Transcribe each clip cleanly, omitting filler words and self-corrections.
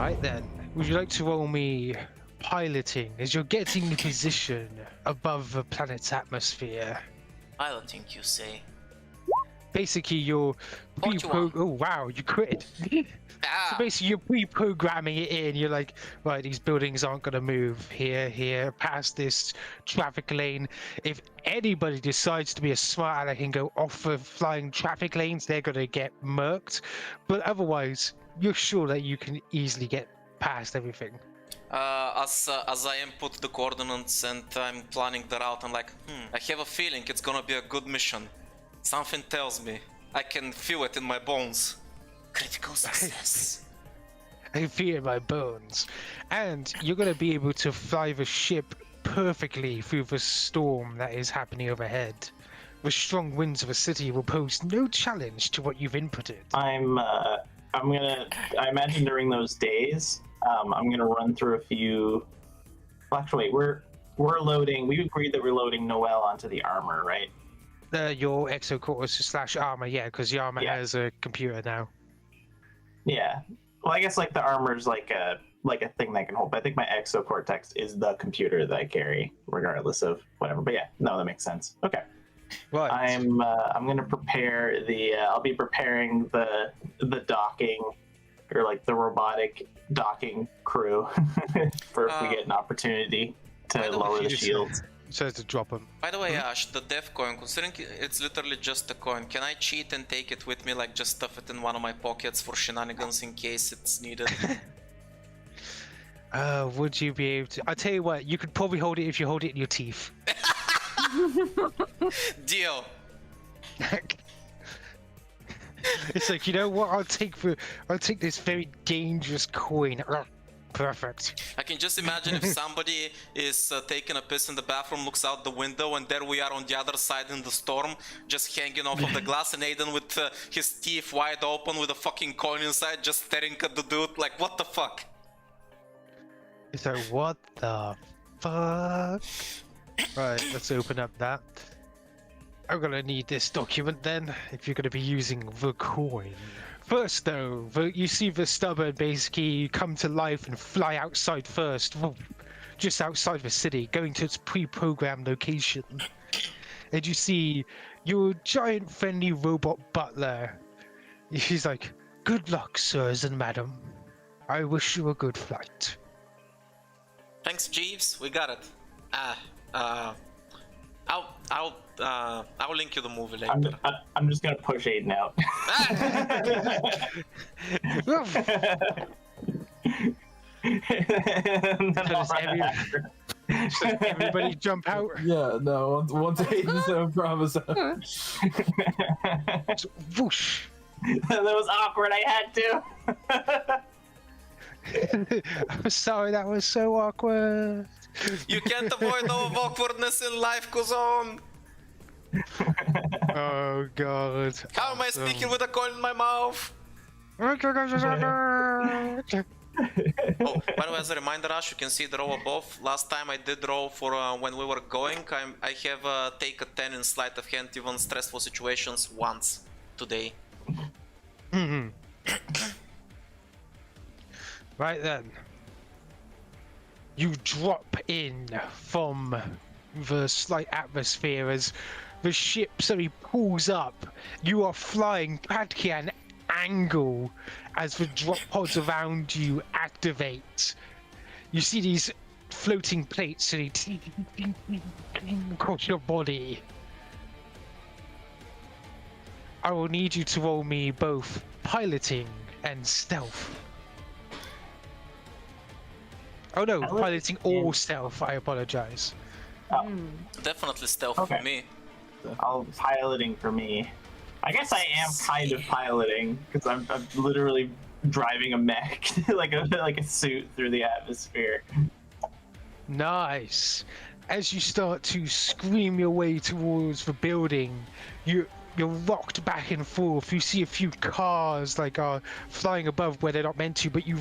Right then, would you like to roll me piloting as you're getting the position above the planet's atmosphere? Piloting, you say? Basically, you're 41. oh wow, you crit. So basically, you're pre-programming it in. You're like, right, these buildings aren't going to move here, past this traffic lane. If anybody decides to be a smart aleck and go off of flying traffic lanes, they're going to get murked. But otherwise, you're sure that you can easily get past everything. As I input the coordinates and I'm planning the route, I'm like, I have a feeling it's gonna be a good mission. Something tells me. I can feel it in my bones. Critical success. I feel it in my bones. And you're going to be able to fly the ship perfectly through the storm that is happening overhead. The strong winds of the city will pose no challenge to what you've inputted. I imagine during those days, I'm gonna run through a few. Well, actually, we're loading. We agreed that we're loading Noelle onto the armor, right? Your exocortex / armor, yeah, because the armor has a computer now. Yeah. Well, I guess like the armor's like a thing that can hold. But I think my exocortex is the computer that I carry, regardless of whatever. But yeah, no, that makes sense. Okay. Right. I'm gonna prepare the. I'll be preparing the docking, or like the robotic docking crew, for if we get an opportunity to lower the shields. Says to drop them. By the way, Ash, the dev coin, considering it's literally just a coin, can I cheat and take it with me, like just stuff it in one of my pockets for shenanigans in case it's needed? Would you be able to? I'll tell you what, you could probably hold it if you hold it in your teeth. Deal. It's like, you know what? I'll take this very dangerous coin. Perfect. I can just imagine if somebody is taking a piss in the bathroom, looks out the window, and there we are on the other side in the storm, just hanging off of the glass, and Aiden with his teeth wide open with a fucking coin inside, just staring at the dude like, what the fuck? It's like, what the fuck? Right, let's open up that. I'm gonna need this document then, if you're gonna be using the coin. First though, you see the stubborn basically come to life and fly outside first, just outside the city, going to its pre-programmed location. And you see your giant friendly robot butler. He's like, good luck, sirs and madam. I wish you a good flight. Thanks, Jeeves, we got it. I'll link you the movie later. I'm just gonna push Aiden out. Everybody jump out. Yeah, no. Once Aiden's in Prava's out. Whoosh. That was awkward. I had to. I'm sorry, that was so awkward. You can't avoid all awkwardness in life, Kuzon! Oh god. How am I speaking with a coin in my mouth? Oh, Oh, by the way, as a reminder, Ash, you can see the row above. Last time I did row for when we were going, I have take a 10 in sleight of hand, even stressful situations once today. Right then. You drop in from the slight atmosphere as the ship suddenly pulls up. You are flying practically at an angle as the drop pods around you activate. You see these floating plates suddenly across your body. I will need you to roll me both piloting and stealth. Oh no, piloting or stealth, I apologize. Oh. Definitely stealth Okay. for me. Piloting for me. I guess I am kind of piloting because I'm literally driving a mech, like a suit through the atmosphere. Nice. As you start to scream your way towards the building, you're rocked back and forth. You see a few cars are flying above where they're not meant to, but you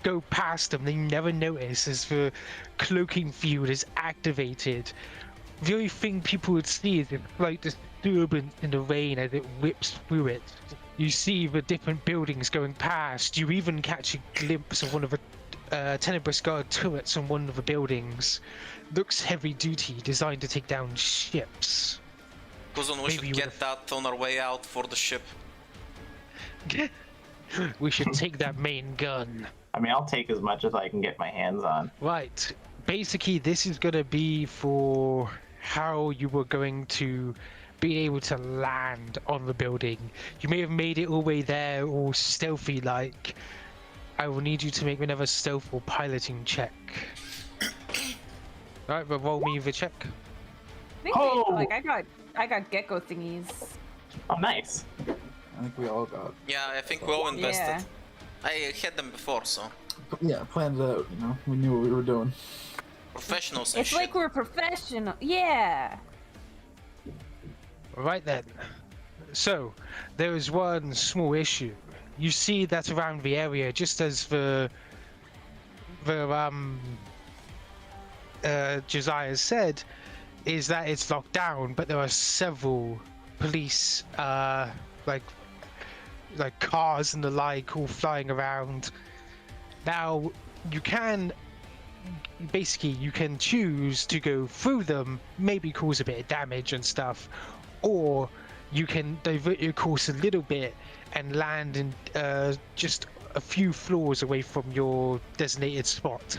go past them. They never notice as the cloaking field is activated. The only thing people would see is a slight disturbance in the rain as it whips through it. You see the different buildings going past. You even catch a glimpse of one of the Tenebrous Guard turrets on one of the buildings. Looks heavy duty, designed to take down ships. Kuzon, we Maybe should you get that on our way out for the ship. We should take that main gun. I mean, I'll take as much as I can get my hands on. Right. Basically, this is going to be for how you were going to be able to land on the building. You may have made it all the way there, all stealthy like. I will need you to make another stealth or piloting check. Alright, but roll me the check. I think Oh! like I got gecko thingies. Oh, nice. I think we all got. Yeah, I think we all invested. Yeah. I had them before, so Yeah, planned it out. You know, we knew what we were doing. professionals and It's shit. like we're professional. Yeah. Right then. So, there is one small issue. You see that around the area, just as the Josiah said, is that it's locked down, but there are several police, like cars and the like, all flying around. Now, you can choose to go through them, maybe cause a bit of damage and stuff, or you can divert your course a little bit and land in just a few floors away from your designated spot.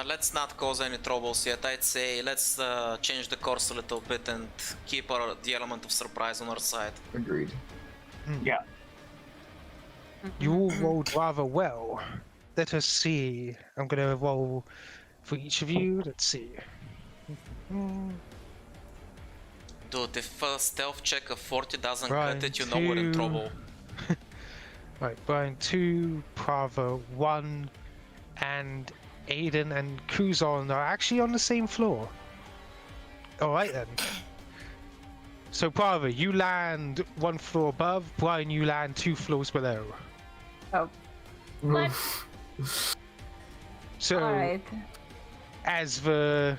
Let's not cause any troubles yet. I'd say let's change the course a little bit and keep the element of surprise on our side. Agreed. Yeah. You all rolled rather well. Let us see. I'm gonna roll for each of you. Let's see. Dude, if a stealth check of 40 doesn't Brian, cut it, you know we're in 2. trouble. Right, Brian 2, Prava 1, and Aiden and Kuzon are actually on the same floor. Alright then. So Prava, you land 1 floor above, Brian, you land 2 floors below. Oh. What? So All right. as the...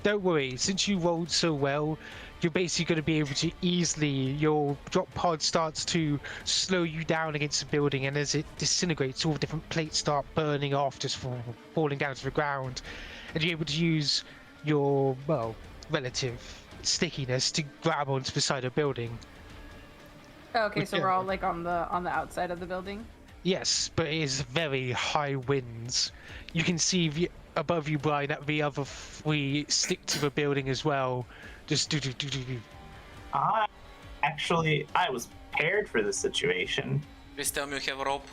Don't worry, since you rolled so well, you're basically going to be able to easily... Your drop pod starts to slow you down against the building, and as it disintegrates, all the different plates start burning off, just falling down to the ground. And you're able to use your, well, relative stickiness to grab onto the side of the building. Okay, so Yeah. we're all like on the outside of the building. Yes, but it is very high winds. You can see above you, Brian, that the other 3 stick to the building as well. Just do. I was prepared for this situation. Please tell me you have a rope.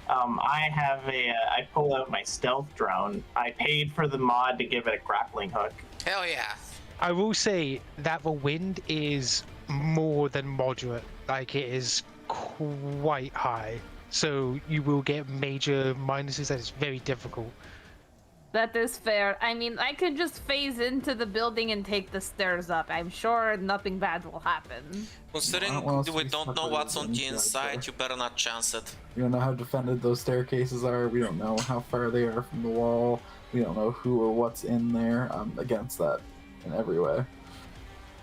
I pull out my stealth drone. I paid for the mod to give it a grappling hook. Hell yeah. I will say that the wind is more than moderate. Like, it is quite high. So you will get major minuses. That is very difficult. That is fair. I mean, I could just phase into the building and take the stairs up. I'm sure nothing bad will happen. Considering I don't want us to we be don't know separated what's on the inside inside, there. you better not chance it. We don't know how defended those staircases are. We don't know how far they are from the wall. We don't know who or what's in there. I'm against that in every way.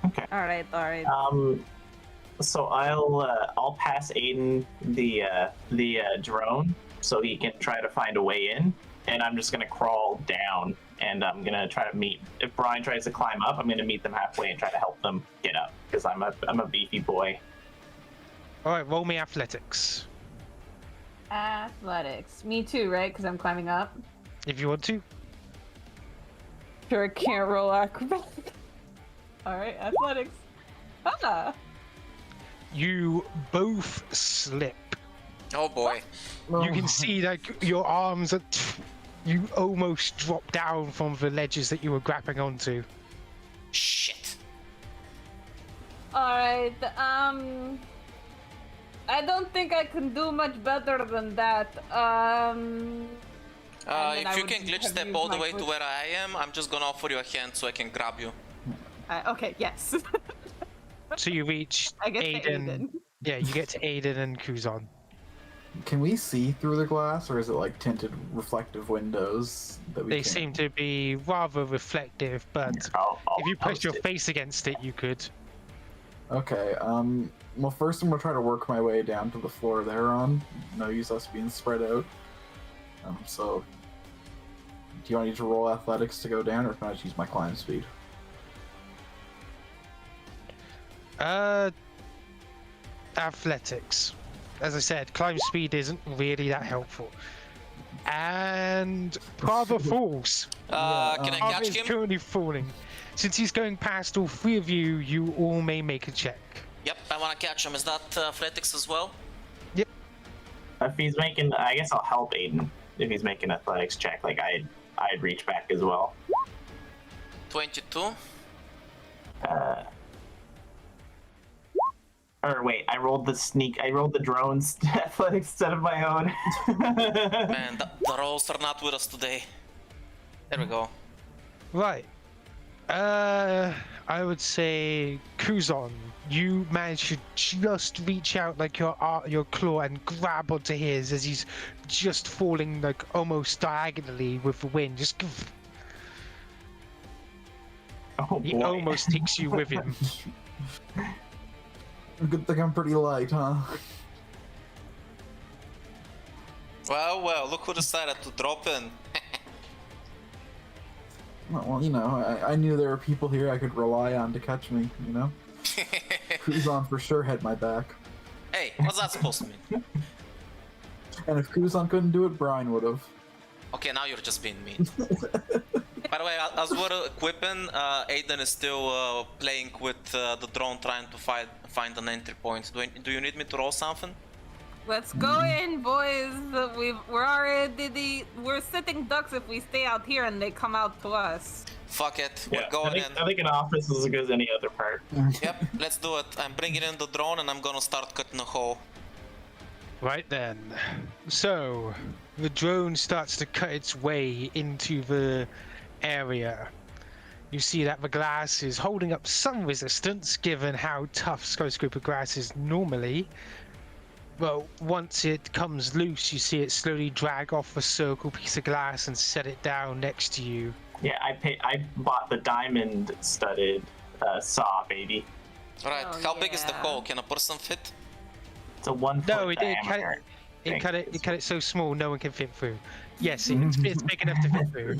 Okay. All right. So I'll pass Aiden the drone so he can try to find a way in, and I'm just gonna crawl down, and I'm gonna try to meet. If Brian tries to climb up, I'm gonna meet them halfway and try to help them get up because I'm a beefy boy. All right, roll me athletics Athletics. Me too, right? Because I'm climbing up. if you want to. Sure, I can't roll acrobatics. All right, athletics. Ah. You both slip. Oh boy. You can see that your arms are. You almost drop down from the ledges that you were grappling onto. Shit. All right. I don't think I can do much better than that. And then I If you would can glitch have step used all the my way to foot. where I am, I'm just gonna offer you a hand so I can grab you. Okay. Yes. So you reach I get to Aiden. Aiden. Yeah, you get to Aiden and Kuzon. Can we see through the glass, or is it like tinted reflective windows that we They can't- seem to be rather reflective, but I'll if you post press your it. face against it, you could. Okay, well, first I'm gonna try to work my way down to the floor they're on. No use us being spread out. So, do you want me to roll athletics to go down, or can I just use my climb speed? Athletics. As I said, climb speed isn't really that helpful. And Prava falls. Can I Prava catch is him? currently falling. Since he's going past all three of you, you all may make a check. Yep, I wanna catch him. Is that athletics as well? Yep. If he's making, I guess I'll help Aiden if he's making athletics check. Like I'd reach back as well. 22. Or wait, I rolled the drone's athletics instead of my own. Man, the rolls are not with us today. There we go. Right. I would say Kuzon, you managed to just reach out like your claw and grab onto his as he's just falling like almost diagonally with the wind. Just Oh he boy. almost takes you with him. Good thing I'm pretty light, huh? Well, look who decided to drop in. Well, you know, I knew there were people here I could rely on to catch me, you know? Kuzon for sure had my back. Hey, what's that supposed to mean? And if Kuzon couldn't do it, Bryn would have. Okay, now you're just being mean. By the way, as we're equipping, Aiden is still playing with the drone, trying to find an entry point. Do you need me to roll something? Let's go in, boys. We're sitting ducks if we stay out here and they come out to us. Fuck it, Yeah, we're going I think an office is as good as any other part. in. Yep, let's do it. I'm bringing in the drone and I'm gonna start cutting a hole. Right then. So, the drone starts to cut its way into the area. You see that the glass is holding up some resistance given how tough skyscraper glass is normally. Well, once it comes loose, you see it slowly drag off a circle piece of glass and set it down next to you. Yeah, I bought the diamond studded saw, baby. Alright, Oh, how big is the yeah. hole? Can a person fit? It's a 1 foot No, it diameter. cut it so small no one can fit through. Yes, it's big enough to fit through.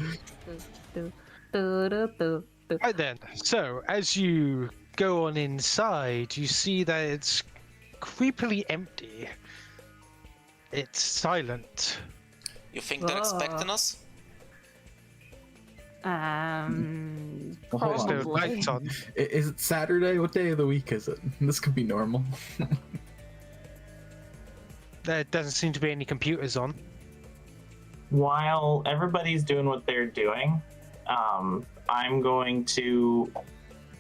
Right then, so as you go on inside, you see that it's creepily empty. It's silent. You think they're expecting us? Well, hold There's on. no Probably. lights on. Is it Saturday? What day of the week is it? This could be normal. There doesn't seem to be any computers on. While everybody's doing what they're doing, I'm going to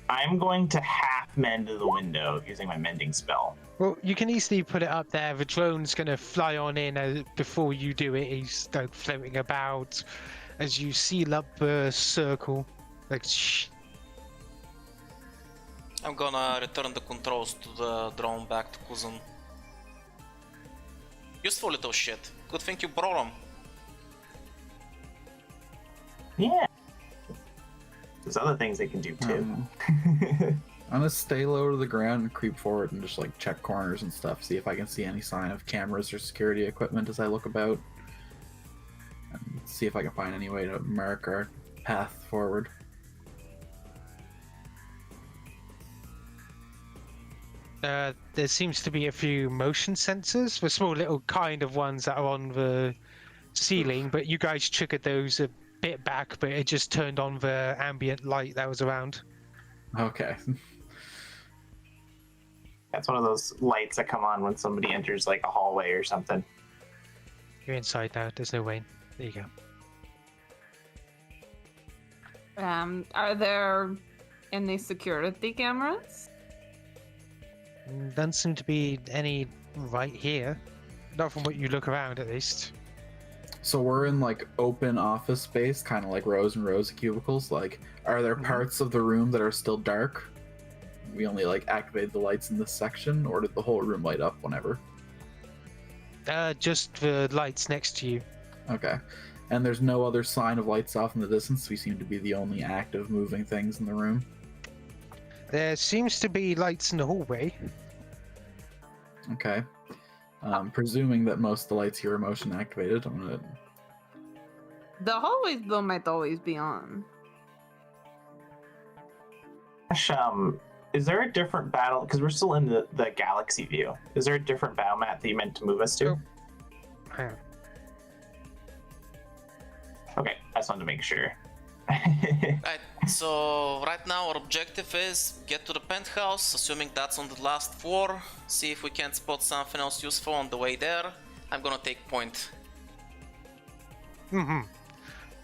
half mend the window using my mending spell. Well, you can easily put it up there. The drone's gonna fly on in before you do it. He's like floating about as you seal up the circle. Like, shh. I'm gonna return the controls to the drone back to Kuzon. Useful little shit. Good thing you brought them. Yeah. There's other things they can do too. I'm gonna stay low to the ground and creep forward and just like check corners and stuff, see if I can see any sign of cameras or security equipment as I look about, and see if I can find any way to mark our path forward. There seems to be a few motion sensors, the small little kind of ones that are on the ceiling, but you guys triggered those a bit back, but it just turned on the ambient light that was around. Okay. That's one of those lights that come on when somebody enters like a hallway or something. You're inside now, there's no way. There you go. Are there any security cameras? Doesn't seem to be any right here. Not from what you look around, at least. So we're in like open office space, kind of like rows and rows of cubicles. Like, are there parts of the room that are still dark? We only like activated the lights in this section, or did the whole room light up whenever? Just the lights next to you. Okay. And there's no other sign of lights off in the distance. We seem to be the only active moving things in the room. There seems to be lights in the hallway. Okay. Presuming that most of the lights here are motion activated, I'm gonna. The hallways though might always be on. Ash, is there a different battle? Because we're still in the galaxy view. Is there a different battle map that you meant to move us to? Oh. Hang on. Okay, I just wanted to make sure. Right, so right now our objective is get to the penthouse, assuming that's on the last floor. See if we can spot something else useful on the way there. I'm gonna take point.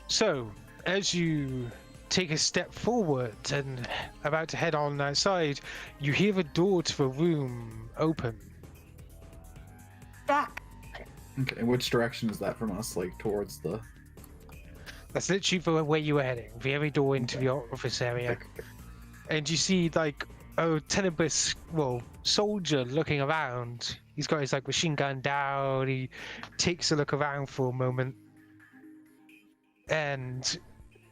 So, as you take a step forward and about to head on that side, you hear the door to the room open. Okay, which direction is that from us? Like towards the. That's literally the way you were heading, the only door into the office area. And you see like a Tenebris, soldier looking around. He's got his like machine gun down. He takes a look around for a moment, and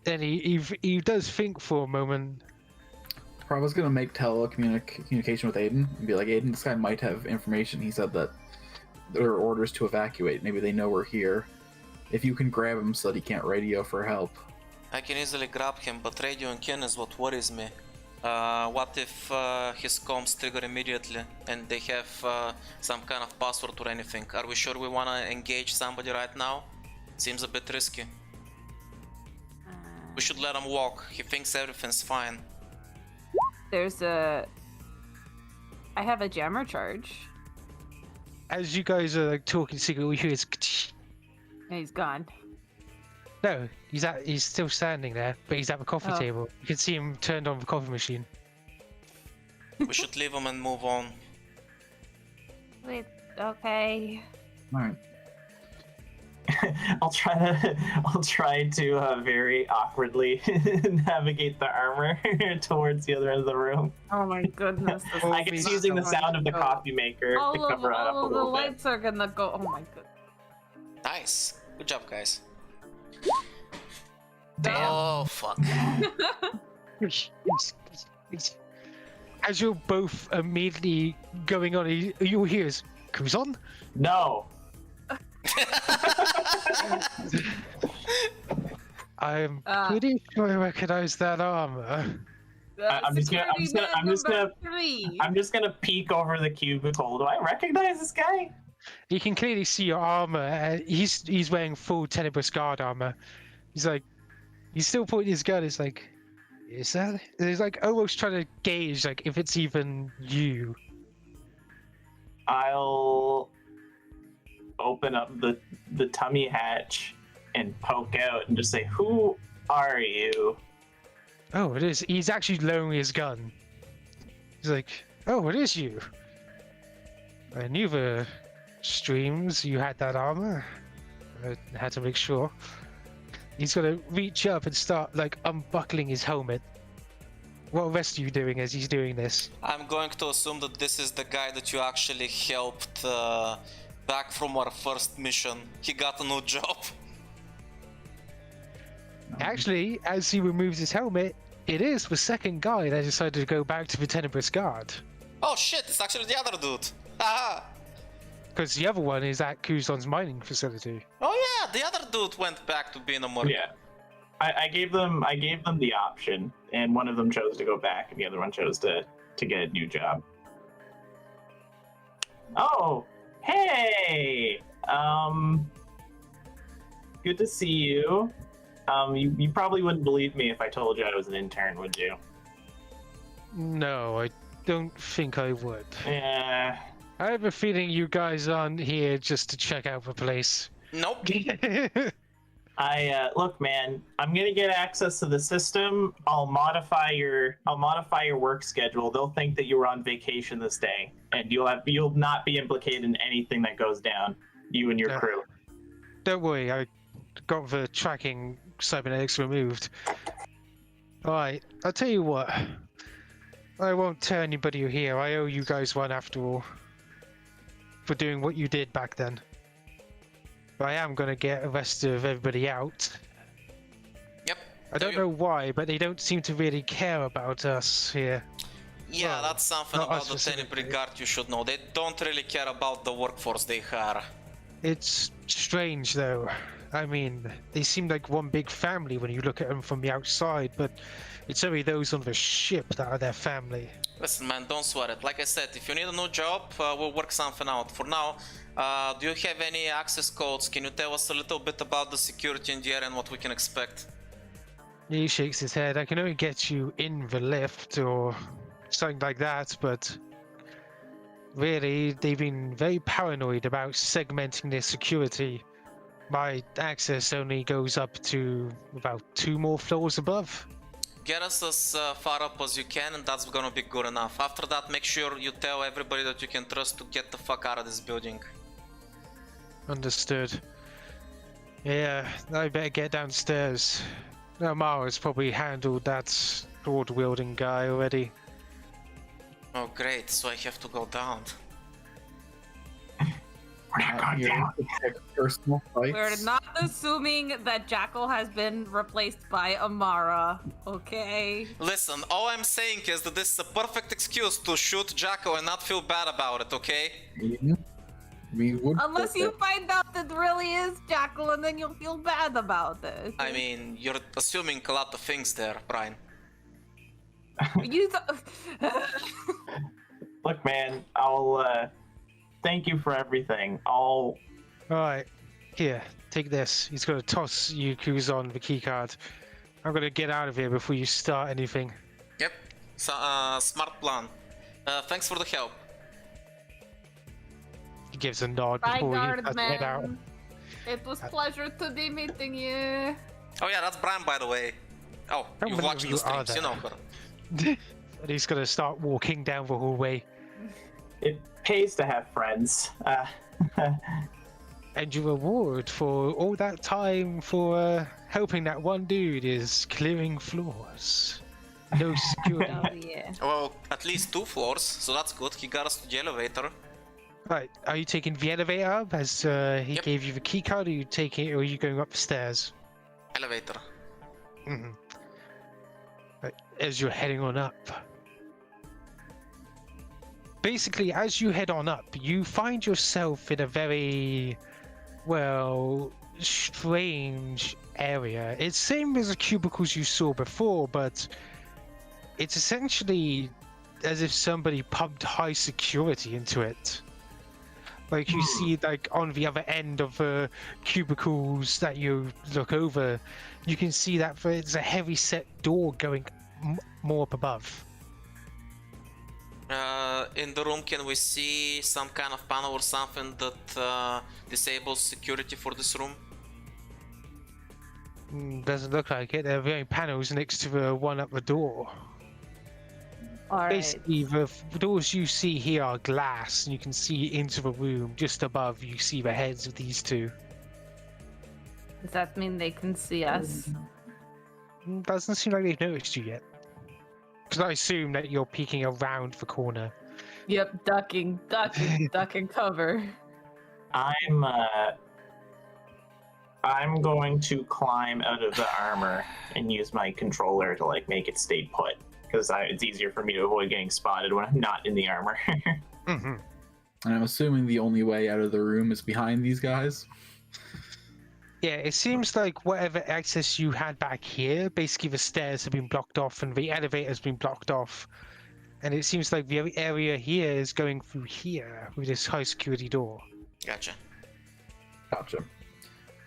then he does think for a moment. Prava's gonna make telecommunication with Aiden and be like, Aiden, this guy might have information. He said that there are orders to evacuate. Maybe they know we're here. If you can grab him so that he can't radio for help. I can easily grab him, but radioing in is what worries me. What if his comms trigger immediately and they have some kind of password or anything? Are we sure we wanna engage somebody right now? Seems a bit risky. We should let him walk. He thinks everything's fine. I have a jammer charge. As you guys are like talking secretly, you hear his. And he's gone. No, he's still standing there, but he's at the coffee table. You can see him turned on the coffee machine. We should leave him and move on. Wait, okay. Alright. I'll try to very awkwardly navigate the armor towards the other end of the room. Oh my goodness. I guess using the sound of the coffee maker to cover it up a all of the little bit. lights are gonna go. Oh my god. Nice. Good job, guys. Damn. Oh, fuck. As you're both immediately going on, you hear is Kuzon? No. I'm pretty sure I recognize that armor. I'm just gonna peek over the cubicle. Do I recognize this guy? You can clearly see your armor. He's wearing full Tenebris Guard armor. He's still pointing his gun. It's like, is that? He's like almost trying to gauge like if it's even you. I'll open up the tummy hatch and poke out and just say, "Who are you?" Oh, it is. He's actually lowering his gun. He's like, "Oh, it is you. I knew the streams you had that armor. I had to make sure." He's gonna reach up and start like unbuckling his helmet. What the rest of you doing as he's doing this? I'm going to assume that this is the guy that you actually helped back from our first mission. He got a new job. Actually, as he removes his helmet, it is the second guy that decided to go back to the Tenebris Guard. Oh shit, it's actually the other dude. Haha. Because the other one is at Kuzon's mining facility. Oh yeah, the other dude went back to being a merc. Yeah, I gave them the option, and one of them chose to go back, and the other one chose to get a new job. Oh, hey, good to see you. You probably wouldn't believe me if I told you I was an intern, would you? No, I don't think I would. Yeah. I have a feeling you guys aren't here just to check out the place. Nope. Look, man, I'm gonna get access to the system. I'll modify your work schedule. They'll think that you were on vacation this day, and you'll not be implicated in anything that goes down. You and your crew. Don't worry, I got the tracking cybernetics removed. Alright, I'll tell you what. I won't tell anybody here. I owe you guys one after all. For doing what you did back then. But I am gonna get the rest of everybody out. Yep. I don't know why, but they don't seem to really care about us here. Yeah, Well, that's something not about us the Tenny specifically. Brigade you should know. They don't really care about the workforce they hire. It's strange though. I mean, they seem like one big family when you look at them from the outside, but it's only those on the ship that are their family. Listen, man, don't sweat it. Like I said, if you need a new job, we'll work something out. For now, do you have any access codes? Can you tell us a little bit about the security in the area and what we can expect? He shakes his head. I can only get you in the lift or something like that, but really, they've been very paranoid about segmenting their security. My access only goes up to about 2 more floors above. Get us as far up as you can, and that's gonna be good enough. After that, make sure you tell everybody that you can trust to get the fuck out of this building. Understood. Yeah, I better get downstairs. Now, Mara's probably handled that sword-wielding guy already. Oh great, so I have to go down. We're not going Here, down. pick personal fights. We're not assuming that Jackal has been replaced by Amara, okay? Listen, all I'm saying is that this is a perfect excuse to shoot Jacko and not feel bad about it, okay? We would. Unless you find out that really is Jackal and then you'll feel bad about it. I mean, you're assuming a lot of things there, Bryn. You Look, man, I'll thank you for everything. I'll Alright, here, take this. He's gonna toss you Kuzon the keycard. I'm gonna get out of here before you start anything. Yep, so, smart plan. Thanks for the help. He gives a nod Bye, before he has to head out. Guardman. It was pleasure to be meeting you. Oh yeah, that's Bryn, by the way. Oh, How you many watched of the you are streams, you know there? her. And he's gonna start walking down the hallway. It pays to have friends. And your reward for all that time for helping that one dude is clearing floors. No security. Oh yeah. Well, at least 2 floors, so that's good. He got us to the elevator. Right, are you taking the elevator up as he Yep. gave you the key card, or are you going up the stairs? Elevator. Mm-hmm. Right, as you're heading on up. Basically, as you head on up, you find yourself in a very, well, strange area. It's same as the cubicles you saw before, but it's essentially as if somebody pumped high security into it. Like you see, like on the other end of the cubicles that you look over, you can see that there's a heavy set door going more up above. In the room, can we see some kind of panel or something that disables security for this room? Doesn't look like it. There are very panels next to the one up the door. Alright. Basically, the doors you see here are glass, and you can see into the room. Just above, you see the heads of these two. Does that mean they can see us? Doesn't seem like they've noticed you yet. Because I assume that you're peeking around the corner. Yep, ducking, ducking cover. I'm going to climb out of the armor and use my controller to like make it stay put, because it's easier for me to avoid getting spotted when I'm not in the armor. Mm-hmm. And I'm assuming the only way out of the room is behind these guys. Yeah, it seems like whatever access you had back here, basically the stairs have been blocked off and the elevator has been blocked off. And it seems like the area here is going through here with this high security door. Gotcha. Gotcha.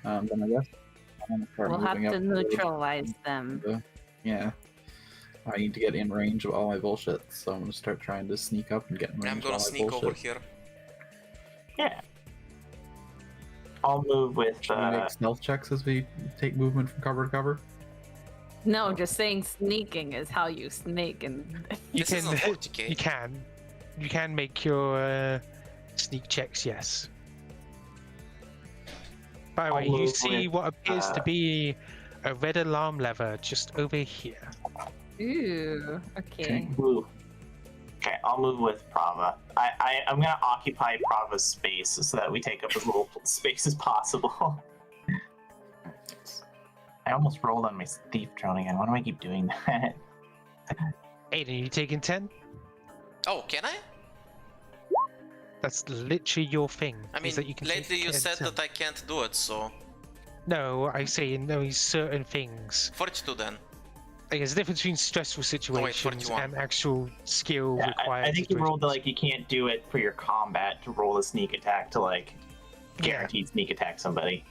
Then I guess I'm gonna start We'll have moving to up neutralize them. Yeah. I need to get in range of all my bullshit, so I'm gonna start trying to sneak up and get in range I'm of gonna all my sneak bullshit. over here. Yeah. I'll move with Should we make stealth checks as we take movement from cover to cover? No, just saying sneaking is how you sneak and You This isn't 40k. You can make your sneak checks, yes. By the way, I'll you move see with, what appears to be a red alarm lever just over here. Ooh, okay. Ooh. Okay, I'll move with Prava. I'm gonna occupy Prava's space so that we take up as little space as possible. I almost rolled on my thief drone again. Why do I keep doing that? Aiden, you taking 10? Oh, can I? That's literally your thing. I is mean, that you can lately take you said 10. that I can't do it, so... No, I say in only certain things. 42 then. Like, there's a difference between stressful situations 41. and actual skill Yeah, required. I think you rolled situations. like you can't do it for your combat to roll a sneak attack to like Yeah. guaranteed sneak attack somebody.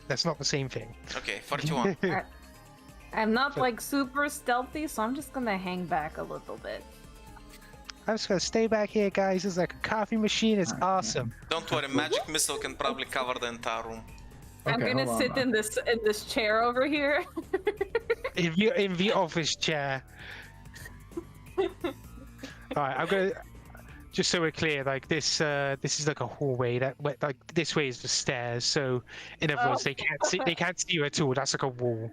That's not the same thing. Okay, 41. I'm not like super stealthy, so I'm just gonna hang back a little bit. I'm just gonna stay back here, guys. It's like a coffee machine. It's awesome. Don't worry, magic missile can probably cover the entire room. I'm Okay, gonna hold sit on. in this chair over here. In the office chair. Alright, I'm gonna. Just so we're clear, like this is like a hallway. Like this way is the stairs. So in other words, they can't see you at all. That's like a wall.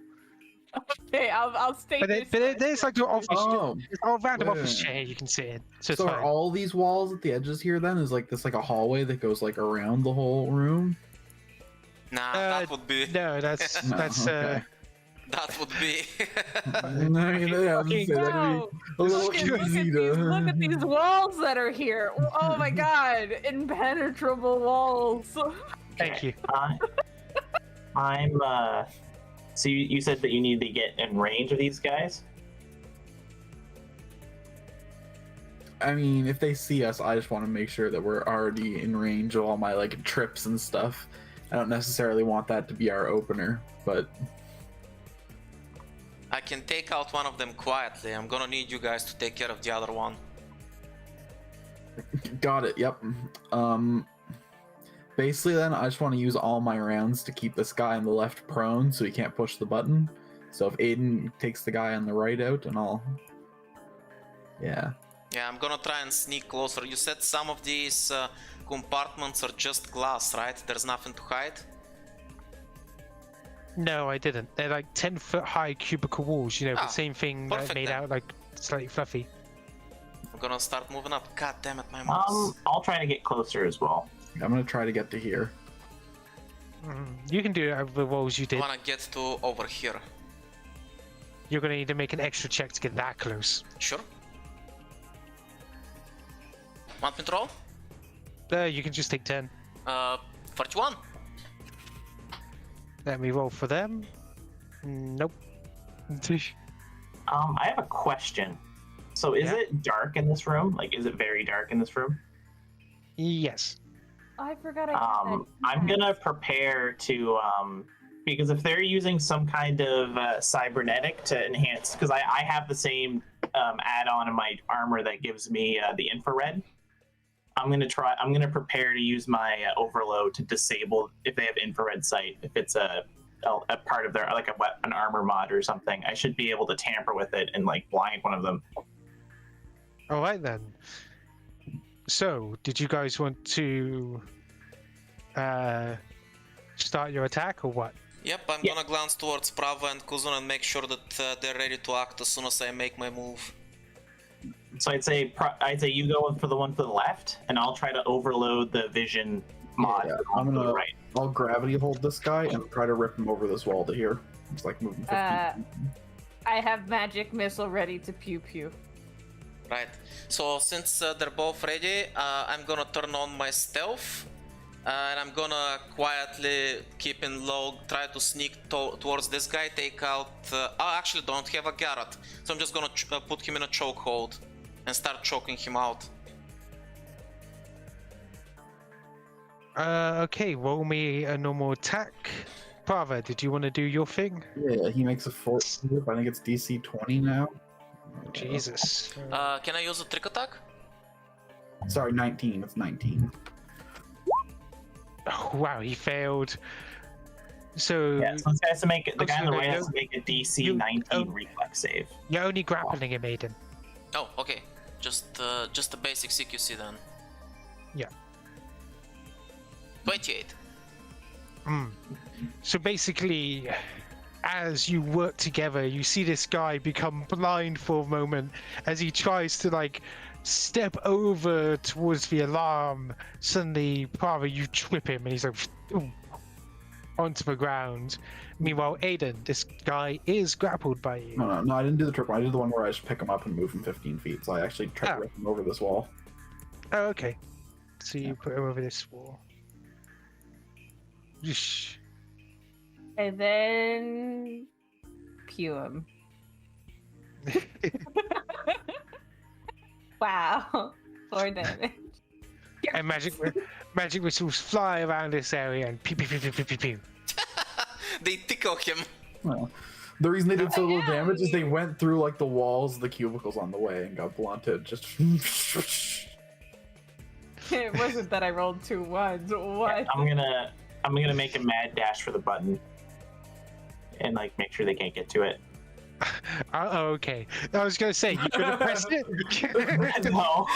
Okay, I'll stay. But, this but way. there's like your office. Oh, There's a random wait a office minute. chair you can sit in. So it's so fine. are all these walls at the edges here then is like this like a hallway that goes like around the whole room? Nah, that would be... No, that's No, that's okay. That would be... No, you know, I was gonna say, that'd Wow. be a little Look easy look at to. these walls that are here. Oh my god, impenetrable walls. Thank you. I'm so you said that you need to get in range of these guys? I mean, if they see us, I just want to make sure that we're already in range of all my like trips and stuff. I don't necessarily want that to be our opener, but I can take out one of them quietly. I'm gonna need you guys to take care of the other one. got it. Yep. Basically, then I just want to use all my rounds to keep this guy on the left prone, so he can't push the button. So if Aiden takes the guy on the right out, and I'll. Yeah. Yeah, I'm gonna try and sneak closer. You said some of these compartments are just glass, right? There's nothing to hide? No, I didn't. They're like 10-foot high cubicle walls. You know, Ah, the same thing perfect made then. out like slightly fluffy. I'm gonna start moving up. God damn it, my mouse. I'll try to get closer as well. I'm gonna try to get to here. You can do it over the walls you I did. wanna get to over here. You're gonna need to make an extra check to get that close. Sure. Want me to roll? You can just take 10. 41. Let me roll for them. Nope. I have a question. So is Yeah. it dark in this room? Like, is it very dark in this room? Yes. I forgot I did that. I'm gonna prepare to because if they're using some kind of cybernetic to enhance, because I have the same add-on in my armor that gives me the infrared. I'm gonna prepare to use my overload to disable if they have infrared sight. If it's a part of their like an armor mod or something, I should be able to tamper with it and like blind one of them. All right then. So, did you guys want to start your attack or what? Yep, I'm Yeah. gonna glance towards Prava and Kuzon and make sure that they're ready to act as soon as I make my move. So I'd say you go for the one to the left, and I'll try to overload the vision mod. Yeah, for the one I'm to the gonna- right. I'll gravity hold this guy and try to rip him over this wall to here. It's like moving 15. I have magic missile ready to pew pew. Right. So since they're both ready, I'm gonna turn on my stealth. And I'm gonna quietly keep in low, try to sneak towards this guy, take out... I actually don't have a Garrett. So I'm just gonna put him in a chokehold and start choking him out. Okay, roll me a normal attack. Prava, did you want to do your thing? Yeah, he makes a 14. I think it's DC 20 now. Jesus. Can I use a trick attack? Sorry, 19. It's 19. Oh, wow, he failed. So Yeah, so this guy has to make the guy on the so right no, has to make a DC you- 19 reflex save. you're only grappling him, Aiden. Oh, okay. Just the basic CQC then. Yeah. 28. So basically, as you work together, you see this guy become blind for a moment as he tries to like step over towards the alarm. Suddenly, Prava, you trip him, and he's like, "Ooh." onto the ground. Meanwhile, Aiden, this guy is grappled by you. No, I didn't do the triple. I did the one where I just pick him up and move him 15 feet. So I actually tried to rip him over this wall. Oh, okay. So you put him over this wall. Yeesh. And then pew him. Wow. 4 damage. And magic whistles fly around this area and pew pew pew pew pew pew pew. They tickle him. Well, the reason they did so little Yeah, damage is they went through like the walls of the cubicles on the way and got blunted. Just. It wasn't that I rolled 2 ones. What? I'm gonna make a mad dash for the button, and like make sure they can't get to it. Okay. I was gonna say you could have pressed it. No.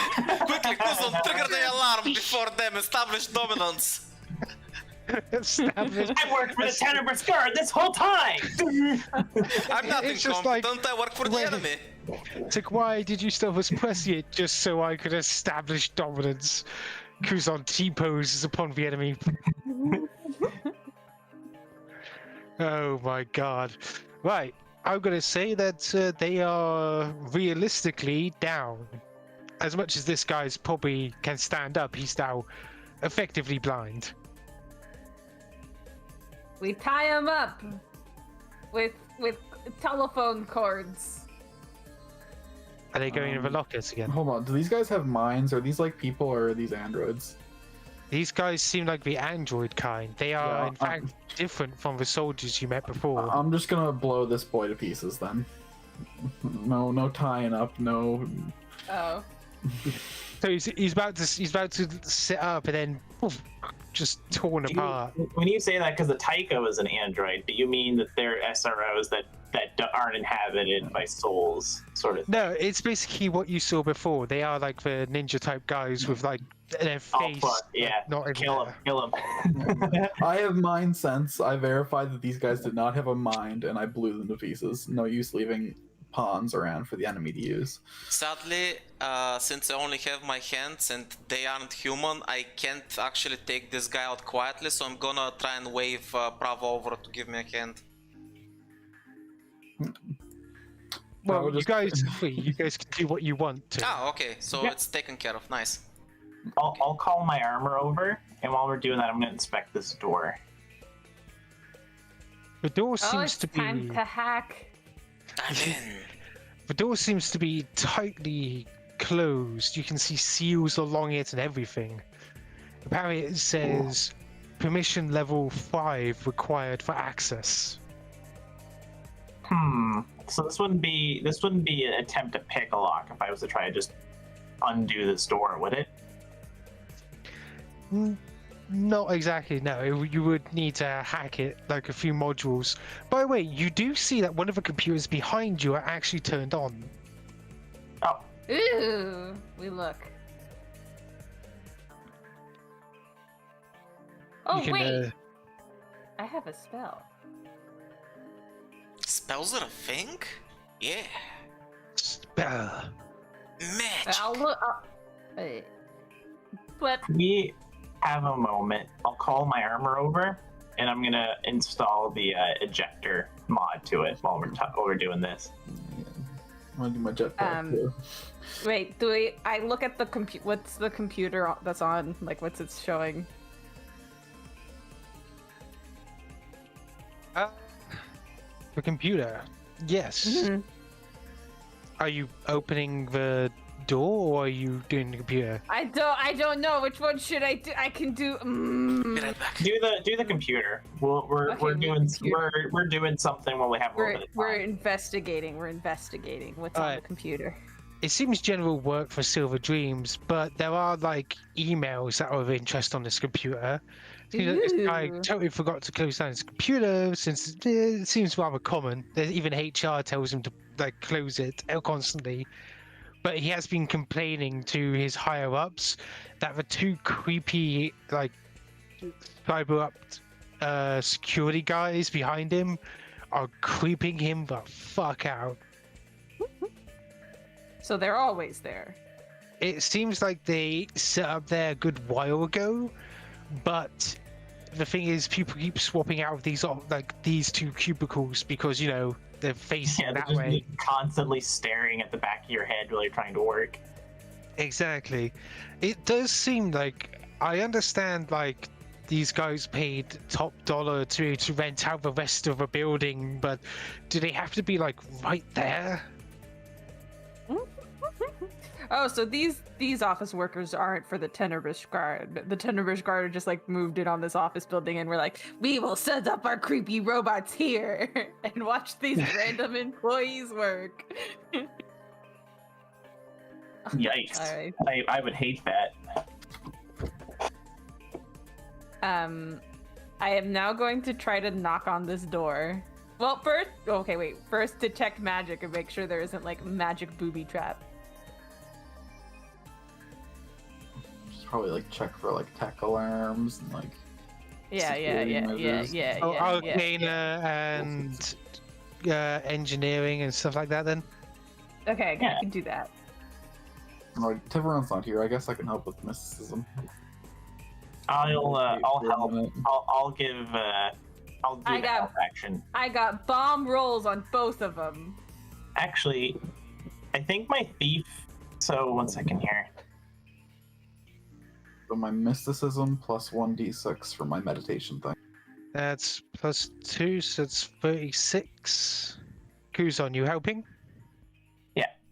Quickly, Kuzon, trigger the alarm before them. Establish dominance. Established. I worked for the Tenebrous Guard this whole time. I'm not It's just like- incompetent. I work for the Wait. enemy. It's like, why did you stop us pressing it just so I could establish dominance? Kuzon T-poses upon the enemy. Oh my god. Right, I'm gonna say that they are realistically down. As much as this guy's probably can stand up, he's now effectively blind. We tie him up with telephone cords. Are they going into the lockers again? Hold on. Do these guys have minds? Are these like people or are these androids? These guys seem like the android kind. They are, Yeah, in fact, different from the soldiers you met before. I'm just gonna blow this boy to pieces then. No tying up. No. Oh. So he's about to sit up and then poof, just torn apart. When you say that, because the Tycho is an android, do you mean that they're SROs that aren't inhabited by souls, sort of thing? No, it's basically what you saw before. They are like the ninja type guys with like their Oh face. fuck, yeah. Not in Kill there. him. I have mind sense. I verified that these guys did not have a mind, and I blew them to pieces. No use leaving pawns around for the enemy to use. Sadly, since I only have my hands and they aren't human, I can't actually take this guy out quietly, so I'm gonna try and wave Prava over to give me a hand. Well, would you just- guys are free. You guys can do what you want to. Ah, okay, so Yeah. it's taken care of. Nice. I'll call my armor over, and while we're doing that, I'm gonna inspect this door. The door Oh, seems it's to be. time to hack. I'm in. The door seems to be tightly closed. You can see seals along it and everything. Apparently, it says permission level 5 required for access. So this wouldn't be an attempt to pick a lock if I was to try to just undo this door, would it? Not exactly, no. You would need to hack it, like a few modules. By the way, you do see that one of the computers behind you are actually turned on. Oh, Ooh, we look. Oh, You can, wait. I have a spell. Spells are a thing? Yeah. Spell. Magic. I'll look. Wait. But we have a moment. I'll call my armor over, and I'm gonna install the ejector mod to it while we're doing this. I'm gonna do my jetpack too. wait, I look at the what's the computer that's on? Like, what's it showing? The computer. Yes. Mhm. Are you opening the door or are you doing the computer? I don't know. Which one should I do? I can do. Be right back. Do the computer. We're Okay, doing computer. we're doing something while we have a little bit of We're time. investigating. We're investigating what's on Alright. the computer. It seems general work for Silver Dreams, but there are like emails that are of interest on this computer. You know, this guy Ooh. totally forgot to close down his computer since it seems rather common. There's even HR tells him to like close it constantly. But he has been complaining to his higher ups that the two creepy like cyber up security guys behind him are creeping him the fuck out. So they're always there. It seems like they set up there a good while ago, but the thing is, people keep swapping out of these two cubicles because they're facing Yeah, they're that just way. constantly staring at the back of your head while you're trying to work. Exactly. It does seem like I understand these guys paid top dollar to rent out the rest of a building, but do they have to be right there? Oh, so these office workers aren't for the Tenerish Guard. The Tenerish Guard just moved in on this office building and we're like, we will set up our creepy robots here and watch these random employees work. Yikes. All right. I would hate that. I am now going to try to knock on this door. Well, first to check magic and make sure there isn't magic booby trap. Probably check for tech alarms and security measures. Arcana and engineering and stuff like that. Then Okay, Yeah. I can do that. Thiveron's not here. I guess I can help with mysticism. I'll help. I'll give. I'll do I the got- help action. I got bomb rolls on both of them. Actually, I think my thief. So 1 second here. So my mysticism plus 1d6 for my meditation thing. that's +2, so it's 36. Kuzon, you helping?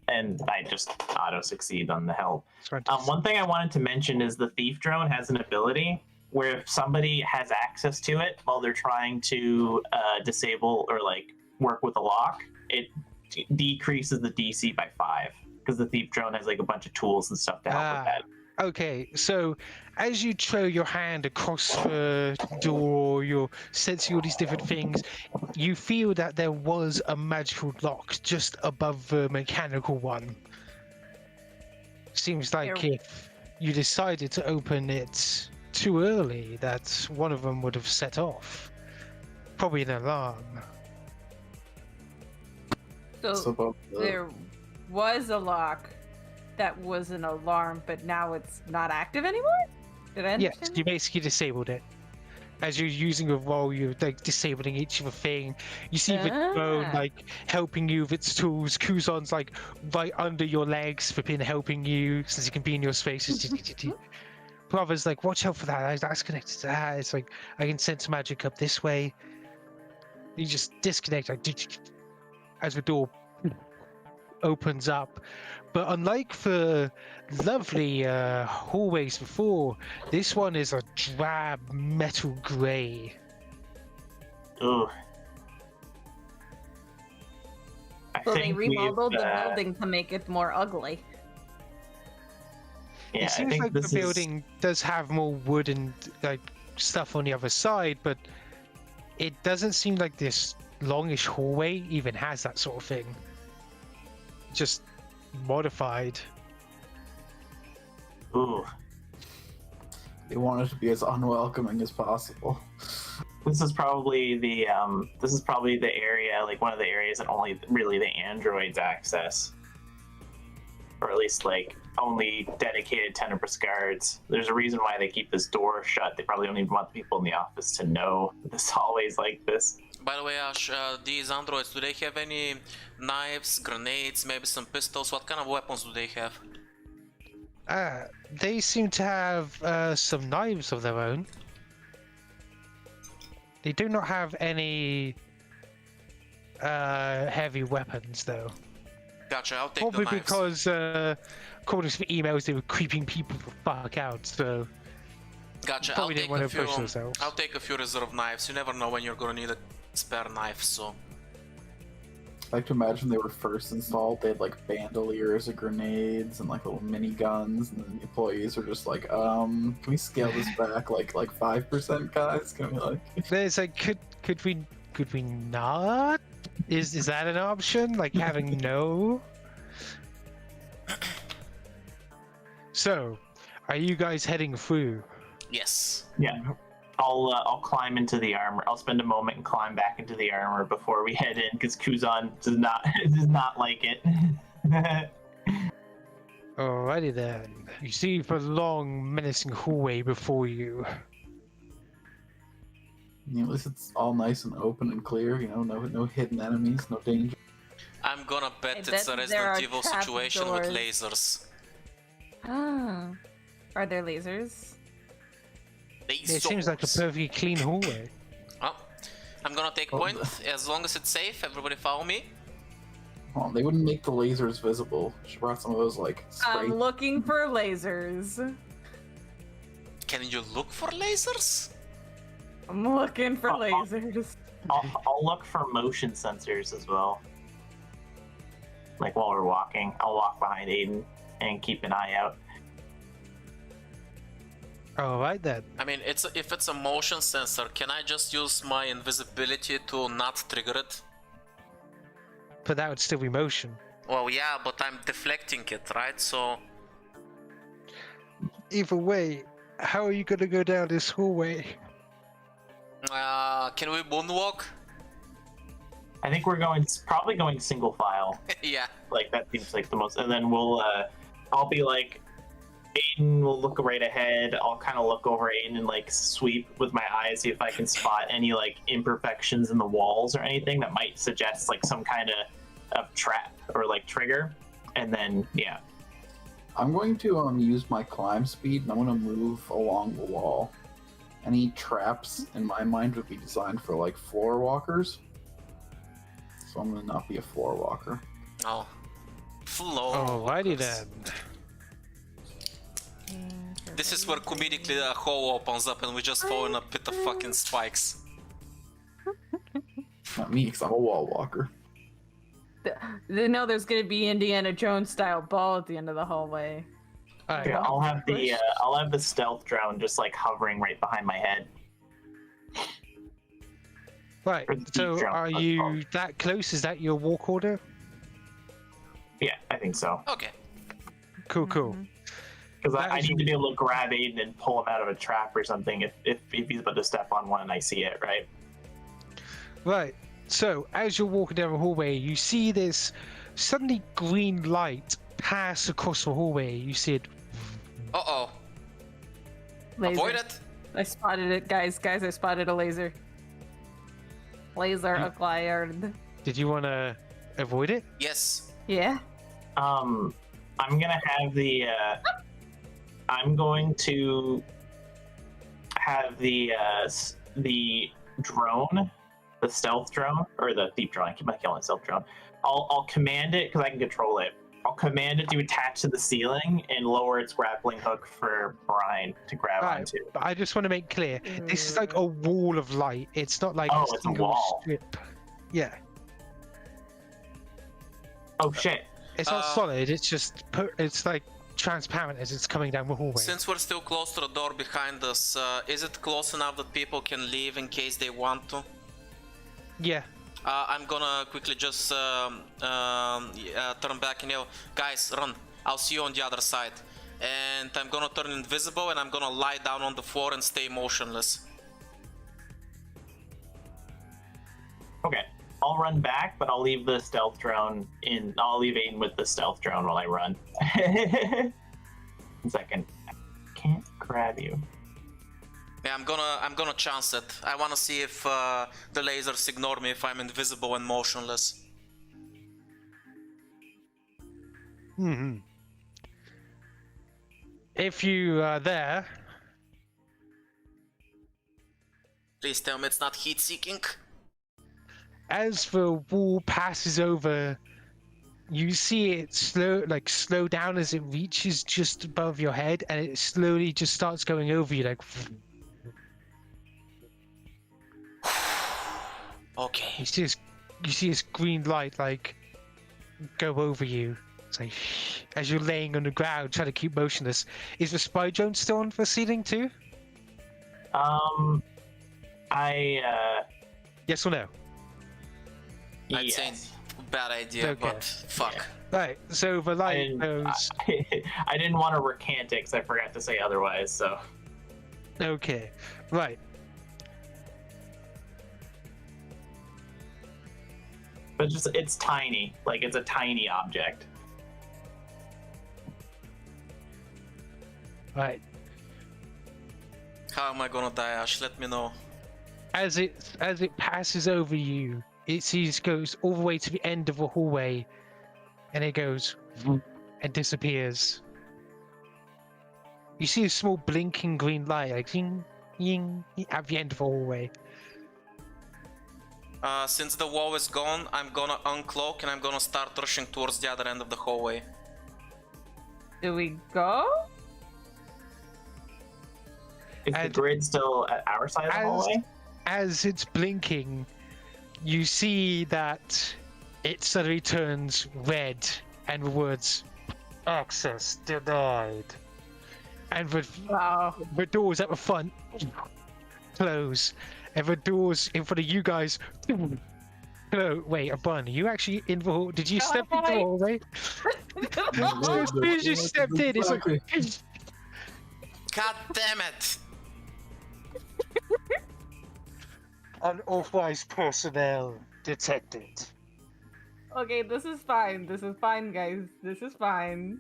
And I just auto succeed on the help. Sorry. One thing I wanted to mention is the thief drone has an ability where if somebody has access to it while they're trying to disable or work with a lock, it decreases the DC by 5 because the thief drone has a bunch of tools and stuff to help with that. Okay, so as you throw your hand across the door, you're sensing all these different things, you feel that there was a magical lock just above the mechanical one. Seems like There- if you decided to open it too early, that one of them would have set off. Probably an alarm. So both There was a lock that was an alarm, but now it's not active anymore? Did I Yes, understand? you basically disabled it. As you're using a roll, you're disabling each of a thing. You see the drone Ah. helping you with its tools. Kuzon's right under your legs, flipping helping you since he can be in your space. Prava's watch out for that. That's connected to that. It's I can sense magic up this way. You just disconnect as the door opens up. But unlike the lovely hallways before, this one is a drab metal grey. Ooh. So they remodeled the we've, building to make it more ugly. Yeah, It I seems think like the this building does have more wood and stuff on the other side, but it doesn't seem like this longish hallway even has that sort of thing. Just modified. Ooh. they want it to be as unwelcoming as possible. This is probably the area, one of the areas that only really the androids access, or at least only dedicated Tenebris guards. There's a reason why they keep this door shut. They probably don't even want the people in the office to know this hallway's like this. By the way, Ash, these androids, do they have any knives, grenades, maybe some pistols? What kind of weapons do they have? They seem to have some knives of their own. They do not have any heavy weapons, though. Gotcha, I'll take Probably the knives. because, according to the emails, they were creeping people the fuck out, so Gotcha, I'll probably take, didn't want a to few, push themselves. I'll take a few reserve knives. You never know when you're gonna need a spare knife, so... I like to imagine they were first installed. They had bandoliers of grenades and little mini guns, and then the employees were just can we scale this back 5%, guys? Can we There's could we not? Is that an option? Having no? So, are you guys heading through? Yes. Yeah. I'll climb into the armor. I'll spend a moment and climb back into the armor before we head in, because Kuzon does not like it. Alrighty then. You see the long, menacing hallway before you. At least it's all nice and open and clear. No hidden enemies, no danger. I'm gonna bet I it's bet a there are Resident Evil trap situation with doors. lasers. Ah. Are there lasers? It seems like a perfectly clean hallway. Oh, I'm gonna take Oh, point. As long as it's safe, everybody follow me. Oh, they wouldn't make the lasers visible. She brought some of those like spray. I'm looking for lasers. Can you look for lasers? I'm looking for lasers. I'll look for motion sensors as well. Like while we're walking, I'll walk behind Aiden and keep an eye out. Alright then. I mean, if it's a motion sensor, can I just use my invisibility to not trigger it? But that would still be motion. Well, yeah, but I'm deflecting it, right? So Either way, how are you gonna go down this hallway? can we moonwalk? I think we're probably going single file. Yeah. Like that seems like the most. And then I'll be like, Aiden will look right ahead. I'll kind of look over Aiden and like sweep with my eyes, see if I can spot any like imperfections in the walls or anything that might suggest like some kind of trap or like trigger. And then yeah. I'm going to use my climb speed and I'm going to move along the wall. Any traps in my mind would be designed for like floor walkers. So I'm going to not be a floor walker. Oh. Floor. Alrighty walkers. then. This is where comedically a hole opens up and we just fall in a pit of fucking spikes. Not me, because I'm a wall walker. They know there's gonna be Indiana Jones style ball at the end of the hallway. Alright. Yeah, I'll have the stealth drone just like hovering right behind my head. Right, Or the so deep drone, are that's you called. that close? Is that your walk order? Yeah, I think so. Okay. Cool, cool. Because That I is need to be able to grab Aiden and pull him out of a trap or something if he's about to step on one and I see it, right? Right, so as you're walking down the hallway, you see this suddenly green light pass across the hallway. You see it. Uh-oh. Laser. Avoid it. I spotted it, guys. Guys, I spotted a laser. Laser acquired. Did you want to avoid it? Yes. Yeah. I'm gonna have the I'm going to have the drone, the stealth drone, or the deep drone. I keep calling it stealth drone. I'll command it because I can control it. I'll command it to attach to the ceiling and lower its grappling hook for Bryn to grab Right, onto. but I just want to make clear, this is like a wall of light. It's not like Oh, a it's a single wall. strip. Yeah, Oh shit! it's not solid. It's just it's like transparent as it's coming down the hallway. Since we're still close to the door behind us, is it close enough that people can leave in case they want to? Yeah. I'm gonna quickly just turn back and yell, guys, run. I'll see you on the other side. And I'm gonna turn invisible and I'm gonna lie down on the floor and stay motionless. Okay, I'll run back, but I'll leave the stealth drone in. I'll leave Aiden with the stealth drone while I run. 1 second. I can't grab you. Yeah, I'm gonna chance it. I wanna see if the lasers ignore me if I'm invisible and motionless. Hmm. If you are there, Please tell me it's not heat-seeking. as the wall passes over, you see it slow down as it reaches just above your head, and it slowly just starts going over you, like. Okay. You see this green light like go over you. It's like as you're laying on the ground trying to keep motionless. Is the spy drone still on the ceiling too? Yes or no? I'd say Yes. bad idea, Okay. but fuck. Right. So the I light didn't, goes. I didn't want to recant it because I forgot to say otherwise. So Okay. Right. but it's tiny. Like it's a tiny object. Right. How am I gonna die, Ash? Let me know. as it passes over you, it goes all the way to the end of the hallway, and it goes and disappears. You see a small blinking green light, like ying, ying, at the end of the hallway. Since the wall is gone, I'm gonna uncloak and I'm gonna start rushing towards the other end of the hallway. Do we go? Is the grid still at our side of the hallway? As it's blinking, you see that it suddenly turns red and the words "Access denied." And the doors at the front close, and the doors in front of you guys close. Wait, Bryn, are you actually in the hall? Did you step into the hallway? As soon as you stepped in, it's like... God damn it! Unauthorized personnel detected. Okay, this is fine. This is fine, guys. This is fine.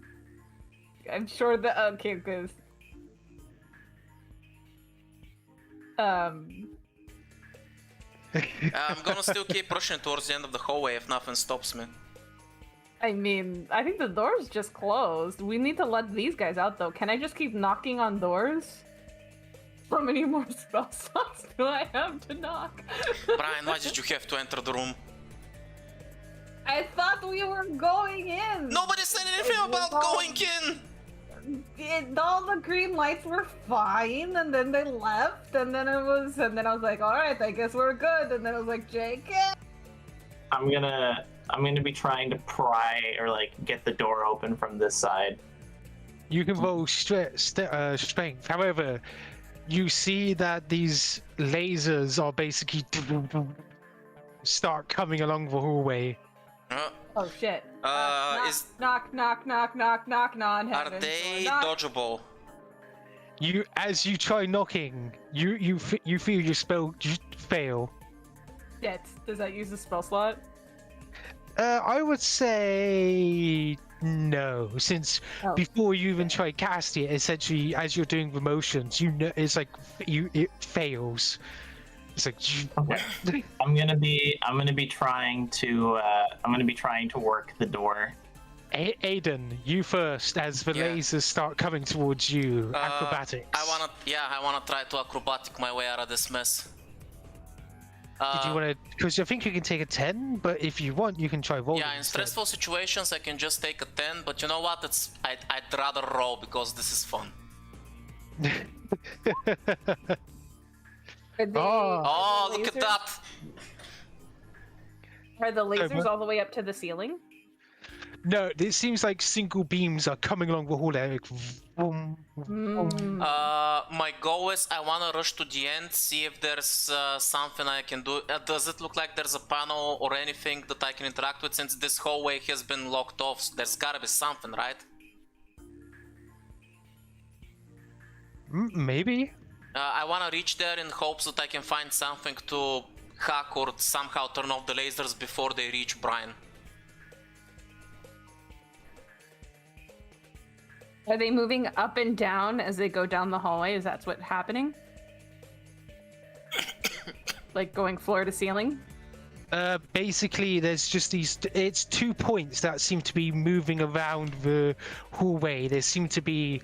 I'm sure that okay, because I'm gonna still keep pushing towards the end of the hallway if nothing stops me. I mean, I think the door's just closed. We need to let these guys out, though. Can I just keep knocking on doors? How many more spell slots do I have to knock? Bryn, why did you have to enter the room? I thought we were going in. Nobody said anything about going in! All the green lights were fine, and then they left, and then I was like, all right, I guess we're good, and then I was like, JK. I'm gonna be trying to pry or like get the door open from this side. You can roll strength. However, you see that these lasers are basically start coming along the hallway. Oh shit. Knock on Are heaven. they Knock. dodgeable? As you try knocking, you feel your spell fail. Shit. Does that use a spell slot? I would say no, since before you even try casting it, essentially as you're doing the motions, you know it's like it fails. It's like okay. I'm gonna be trying to work the door. Aiden, you first as the lasers start coming towards you. Acrobatics. I wanna try to acrobatic my way out of this mess. Did you want to? Because I think you can take a 10, but if you want, you can try rolling. Yeah, in stressful situations, I can just take a 10. But you know what? I'd rather roll because this is fun. Oh, look at that! Are the lasers all the way up to the ceiling? No, it seems like single beams are coming along the hallway. Like, boom, boom. My goal is I wanna rush to the end, see if there's something I can do. Does it look like there's a panel or anything that I can interact with since this hallway has been locked off? So there's gotta be something, right? Maybe. I wanna reach there in hopes that I can find something to hack or somehow turn off the lasers before they reach Bryn. Are they moving up and down as they go down the hallway? Is that what's happening? Like going floor to ceiling? Basically, there's just these. It's 2 points that seem to be moving around the hallway. They seem to be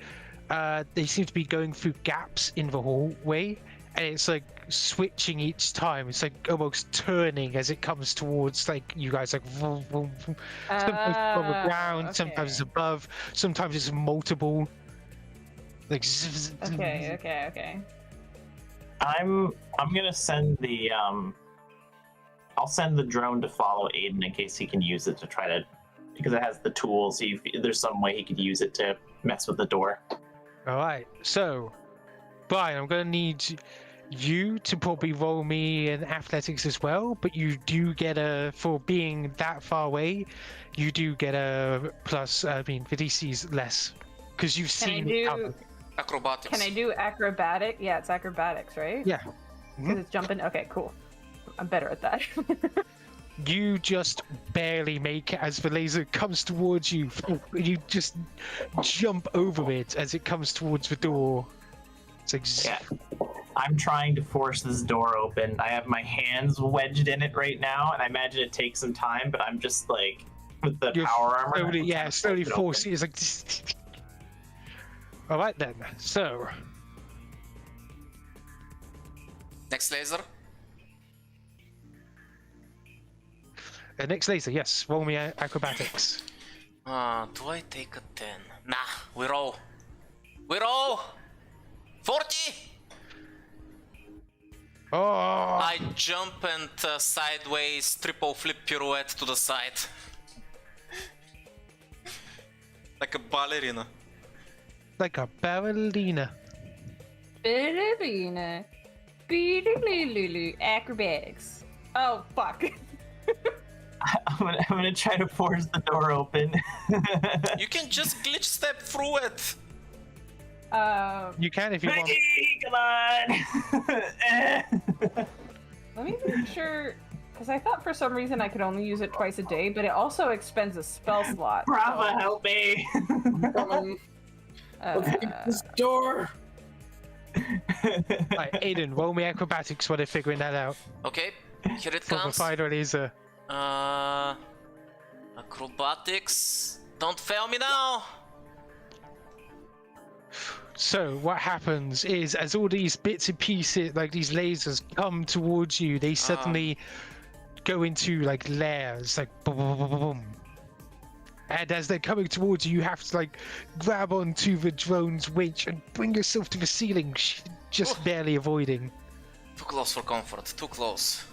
going through gaps in the hallway, and it's like switching each time. It's like almost turning as it comes towards like you guys, like vroom, vroom, vroom. Sometimes it's on the ground, sometimes it's above, sometimes it's multiple. Like Okay. I'm gonna send the I'll send the drone to follow Aiden in case he can use it to try to, because it has the tools. There's some way he could use it to mess with the door. All right, so Bryn, I'm gonna need you to probably roll me in athletics as well, but you do get for being that far away, you do get a plus. I mean, the DC is less because you've seen it happen. Acrobatics. Can I do acrobatic? Yeah, it's acrobatics, right? Yeah. Because it's jumping. Okay, cool. I'm better at that. You just barely make it as the laser comes towards you. You just jump over it as it comes towards the door. It's like I'm trying to force this door open. I have my hands wedged in it right now, and I imagine it takes some time, but I'm just like, with the You're power armor. slowly, I'm yeah, trying to slowly force it forcing. It's like. All right then. So Next laser. next laser, yes. Roll me acrobatics. Do I take a 10? Nah, we roll. We roll! 40! Oh, I jump and sideways triple flip pirouette to the side. Like a ballerina. like a ballerina. Ballerina. Beedaloo. Acrobatics. Oh, fuck. I'm gonna try to force the door open. You can just glitch step through it. You can if you want. Mickey, come on! Let me make sure, because I thought for some reason I could only use it twice a day, but it also expends a spell slot. Prava, help me! This door. Right, Aiden, roll me acrobatics while they're figuring that out. Okay, here it For the comes. final laser. Acrobatics. Don't fail me now. So what happens is, as all these bits and pieces, like these lasers, come towards you, they suddenly go into like layers, like boom, boom, boom, boom, boom. And as they're coming towards you, you have to like grab onto the drone's winch and bring yourself to the ceiling, just barely avoiding. Too close for comfort. Too close.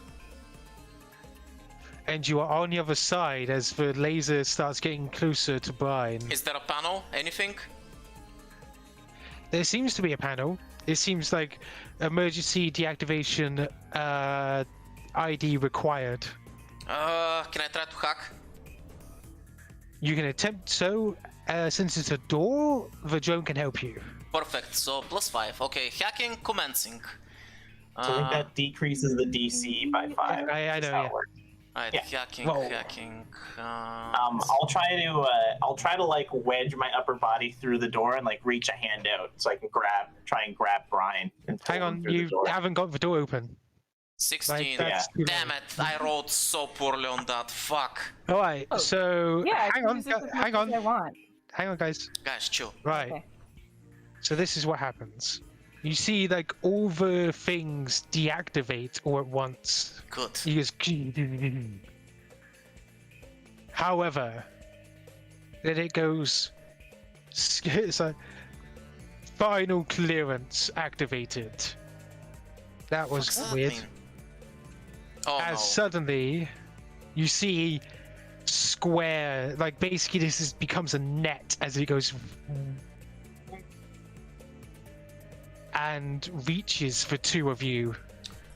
And you are on the other side as the laser starts getting closer to Bryn. Is there a panel? Anything? There seems to be a panel. It seems like emergency deactivation ID required. Can I try to hack? You can attempt so. Since it's a door, the drone can help you. Perfect. So +5. Okay, hacking commencing. So I think that decreases the DC by 5. I That's know, how it yeah. works. Right, Yeah. hacking, Whoa. hacking. I'll try to like wedge my upper body through the door and like reach a hand out so I can try and grab Bryn and pull Hang him on, through the you door. haven't got the door open. 16. that's too Damn low. it! I rolled so poorly on that. Fuck. All right, Oh, so Yeah, I hang can on, use it as much hang as I on, want. hang on, guys. Guys, chill. Right. Okay. So this is what happens. You see, like all the things deactivate all at once. Good. You just. However, then it goes. It's like final clearance activated. That was What's that weird. mean? Oh As no. suddenly, you see square. Like basically, becomes a net as it goes. And reaches for two of you.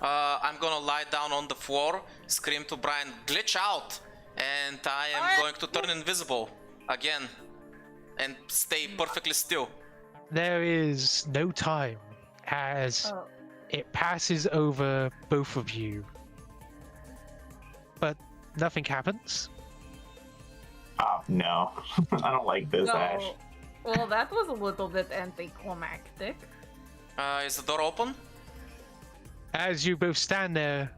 I'm gonna lie down on the floor, scream to Bryn, glitch out! And I am going to turn invisible again and stay perfectly still. There is no time as Oh. it passes over both of you. But nothing happens. Oh no, I don't like this, Ash. No. Well, that was a little bit anticlimactic. Is the door open? As you both stand there,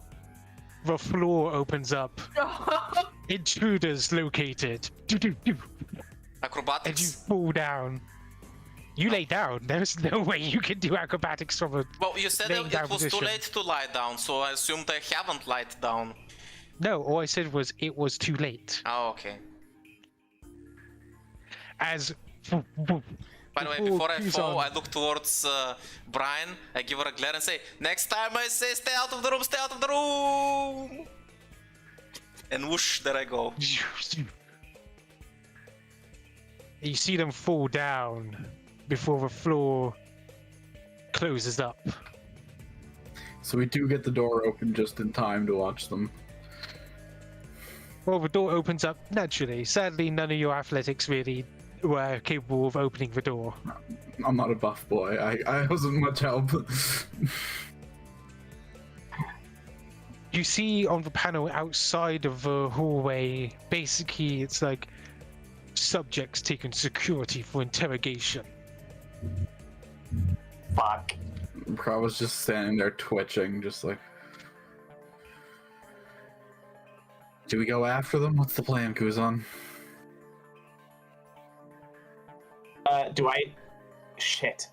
the floor opens up. Intruders located. And you Acrobatics? fall down. You lay down. There's no way you can do acrobatics from a... Well, you said laying it down was too position. late to lie down, so I assumed I haven't lied down. No, all I said was it was too late. Oh, okay. As... By the way, before I fall, I look towards Bryn, I give her a glare and say, next time I say stay out of the room, stay out of the room! And whoosh, there I go. You see them fall down before the floor closes up. So we do get the door open just in time to watch them. Well, the door opens up naturally. Sadly, none of your athletics really were capable of opening the door. I'm not a buff boy. I wasn't much help. You see on the panel outside of the hallway, basically it's like subjects taking security for interrogation. Fuck. Prava's just standing there twitching, just like. Do we go after them? What's the plan, Kuzon? Do I? Shit.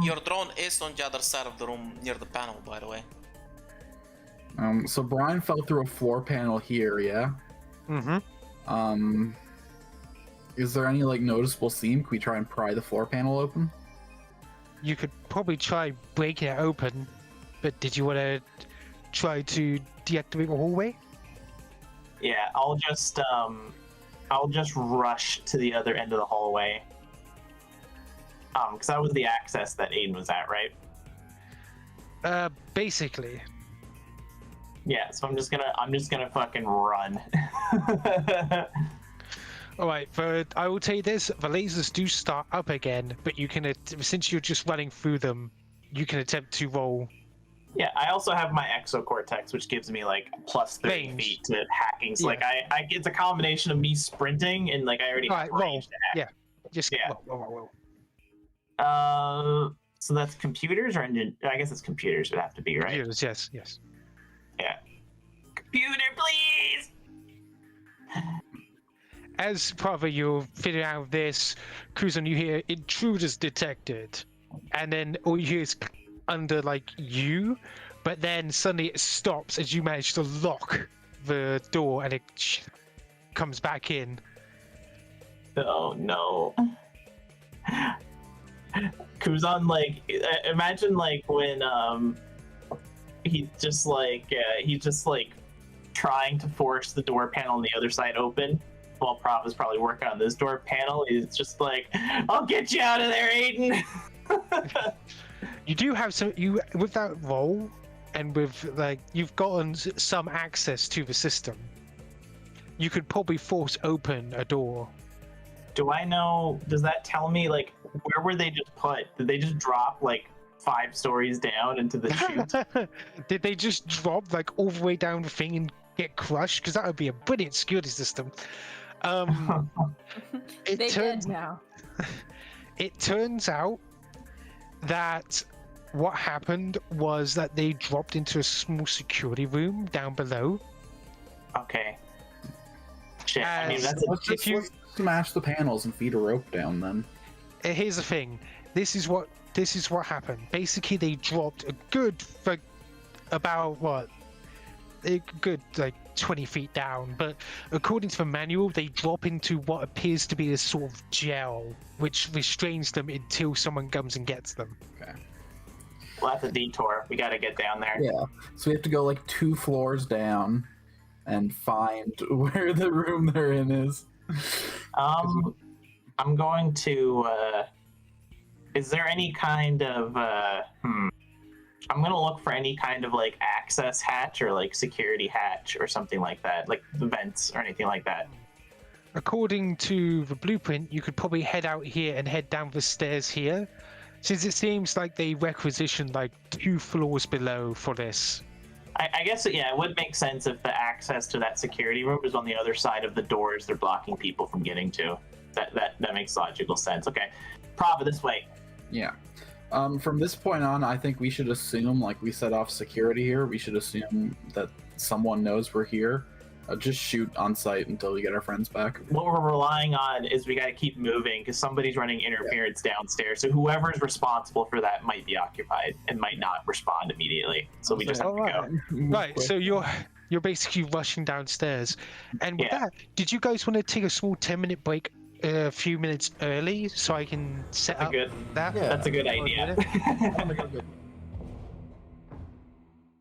Your drone is on the other side of the room near the panel, by the way. So Bryn fell through a floor panel here, yeah? Mm-hmm. Is there any, like, noticeable seam? Can we try and pry the floor panel open? You could probably try breaking it open, but did you want to try to deactivate the hallway? Yeah, I'll just rush to the other end of the hallway. Because that was the access that Aiden was at, right? Basically. Yeah, so I'm just gonna fucking run. Alright, but I will tell you this, the lasers do start up again, but you can, since you're just running through them, you can attempt to roll. Yeah, I also have my exocortex, which gives me like plus 30 Range. feet to hacking. So Yeah. like I it's a combination of me sprinting and like I already have Alright, range to hack. Yeah. Just Yeah. roll. So that's computers or engine? I guess it's computers would have to be, right? Computers, yes. Yeah. Computer, please. As Prava, you're figuring out this, Kuzon, you hear intruders detected, and then all you hear is under like you, but then suddenly it stops as you manage to lock the door and it comes back in. Oh no. Kuzon, like, imagine like when he's just like trying to force the door panel on the other side open while Prava's probably working on this door panel. He's just like, I'll get you out of there, Aiden. You do have some, with that roll and with like, you've gotten some access to the system. You could probably force open a door. Do I know, does that tell me, like, where were they just put? Did they just drop, like, 5 stories down into the chute? Did they just drop like all the way down the thing and get crushed? Because that would be a brilliant security system. They did now. It turns out that what happened was that they dropped into a small security room down below. Okay. Shit, I mean, that's Let's just smash the panels and feed a rope down then. Here's the thing. This is what happened. Basically, they dropped a good, like, about what? A good, like, 20 feet down. But according to the manual, they drop into what appears to be a sort of gel, which restrains them until someone comes and gets them. Okay. Well, that's a detour. We gotta get down there. Yeah. So we have to go like 2 floors down and find where the room they're in is. I'm going to, is there any kind of, I'm gonna look for any kind of, like, access hatch or, like, security hatch or something like that, like the vents or anything like that. According to the blueprint, you could probably head out here and head down the stairs here, since it seems like they requisitioned, like, 2 floors below for this. I guess, yeah, it would make sense if the access to that security room is on the other side of the doors they're blocking people from getting to. That makes logical sense. Okay. Prava, this way. Yeah. From this point on, I think we should assume, like, we set off security here. We should assume that someone knows we're here. Just shoot on sight until we get our friends back. What we're relying on is we got to keep moving because somebody's running interference downstairs. So whoever's responsible for that might be occupied and might not respond immediately. So we just have to go. Right, so you're basically rushing downstairs. And with that, did you guys want to take a small 10-minute break a few minutes early so I can set up that? That's a good idea. I'm gonna go get